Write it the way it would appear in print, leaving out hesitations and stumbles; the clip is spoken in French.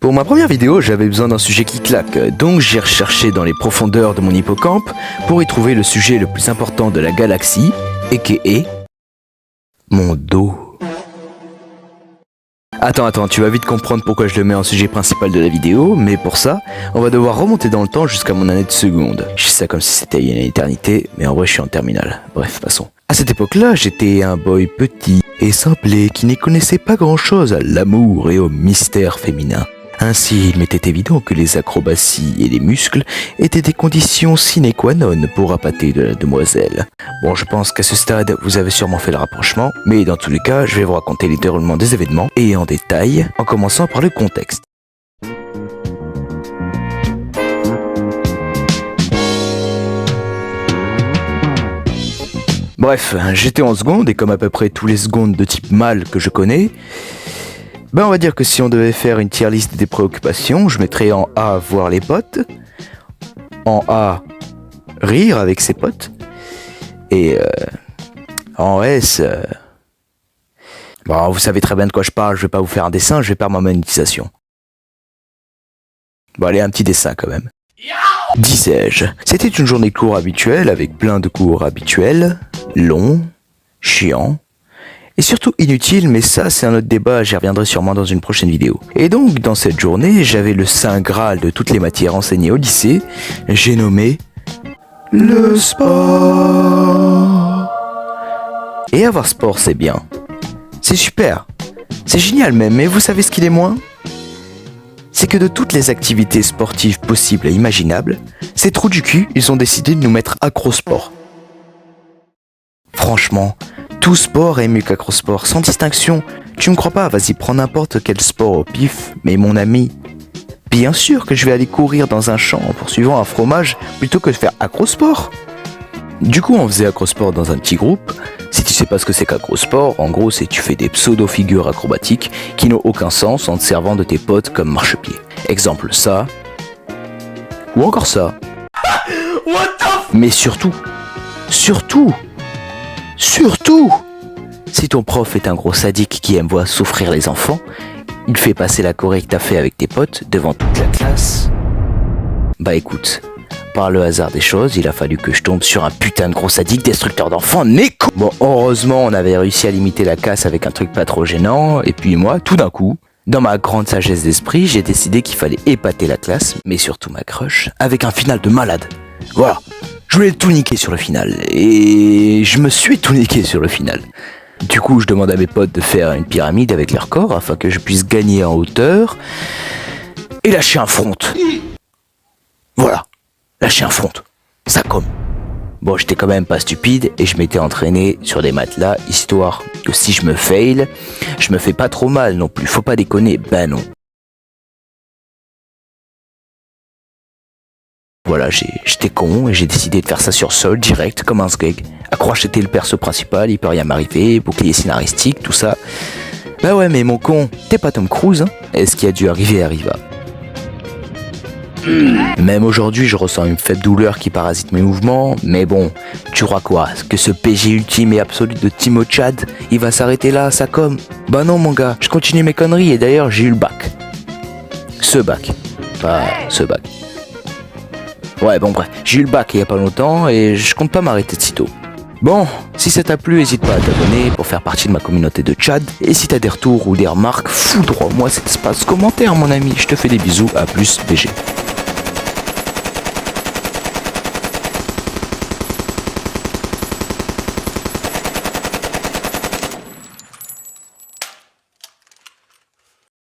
Pour ma première vidéo, j'avais besoin d'un sujet qui claque, donc j'ai recherché dans les profondeurs de mon hippocampe pour y trouver le sujet le plus important de la galaxie, a.k.a. mon dos. Attends, tu vas vite comprendre pourquoi je le mets en sujet principal de la vidéo, mais pour ça, on va devoir remonter dans le temps jusqu'à mon année de seconde. Je sais ça comme si c'était il y a une éternité, mais en vrai je suis en terminale. Bref, passons. À cette époque-là, j'étais un boy petit et simplé qui n'y connaissait pas grand-chose à l'amour et au mystère féminin. Ainsi, il m'était évident que les acrobaties et les muscles étaient des conditions sine qua non pour appâter de la demoiselle. Bon, je pense qu'à ce stade, vous avez sûrement fait le rapprochement, mais dans tous les cas, je vais vous raconter les déroulements des événements et en détail, en commençant par le contexte. Bref, j'étais en seconde et comme à peu près tous les secondes de type mâle que je connais, on va dire que si on devait faire une tier list des préoccupations, je mettrais en A voir les potes, en A rire avec ses potes, et en S, vous savez très bien de quoi je parle, je vais pas vous faire un dessin, je vais perdre ma monétisation. Bon allez, un petit dessin quand même. Disais-je, c'était une journée de cours habituelle avec plein de cours habituels, longs, chiants, et surtout inutile, mais ça c'est un autre débat, j'y reviendrai sûrement dans une prochaine vidéo. Et donc dans cette journée, j'avais le saint graal de toutes les matières enseignées au lycée, j'ai nommé le sport. Et avoir sport c'est bien, c'est super, c'est génial même, mais vous savez ce qu'il est moins ? C'est que de toutes les activités sportives possibles et imaginables, ces trous du cul, ils ont décidé de nous mettre accro-sport. Franchement, tout sport est mieux qu'accro-sport, sans distinction. Tu me crois pas, vas-y, prends n'importe quel sport au pif, mais mon ami, bien sûr que je vais aller courir dans un champ en poursuivant un fromage plutôt que de faire accro-sport. Du coup, on faisait accro-sport dans un petit groupe. Si tu sais pas ce que c'est qu'accro-sport, en gros, c'est tu fais des pseudo-figures acrobatiques qui n'ont aucun sens en te servant de tes potes comme marchepied. Exemple, ça. Ou encore ça. Mais surtout, si ton prof est un gros sadique qui aime voir souffrir les enfants, il fait passer la choré que t'as fait avec tes potes devant toute la classe. Bah écoute, par le hasard des choses, il a fallu que je tombe sur un putain de gros sadique destructeur d'enfants Neko. Bon, heureusement, on avait réussi à limiter la casse avec un truc pas trop gênant, et puis moi, tout d'un coup, dans ma grande sagesse d'esprit, j'ai décidé qu'il fallait épater la classe, mais surtout ma crush, avec un final de malade. Voilà, je voulais tout niquer sur le final, et je me suis tout niqué sur le final. Du coup, je demande à mes potes de faire une pyramide avec leur corps, afin que je puisse gagner en hauteur, et lâcher un front. Voilà. Lâcher un front, ça comme. Bon, j'étais quand même pas stupide et je m'étais entraîné sur des matelas, histoire que si je me fail, je me fais pas trop mal non plus, faut pas déconner, ben non. Voilà, j'étais con et j'ai décidé de faire ça sur sol, direct, comme un sgeg. Accrocheter le perso principal, il peut rien m'arriver, bouclier scénaristique, tout ça. Bah ouais, mais mon con, t'es pas Tom Cruise, hein, et ce qui a dû arriver arriva. Même aujourd'hui, je ressens une faible douleur qui parasite mes mouvements, mais bon, tu crois quoi ? Que ce PG ultime et absolu de Timo Chad, il va s'arrêter là, ça comme ? Bah non mon gars, je continue mes conneries et d'ailleurs j'ai eu le bac. Ce bac, pas ce bac. Ouais bon bref, j'ai eu le bac il y a pas longtemps et je compte pas m'arrêter de sitôt. Bon, si ça t'a plu, n'hésite pas à t'abonner pour faire partie de ma communauté de Chad. Et si t'as des retours ou des remarques, foudre-moi cet espace commentaire mon ami, je te fais des bisous, à plus PG.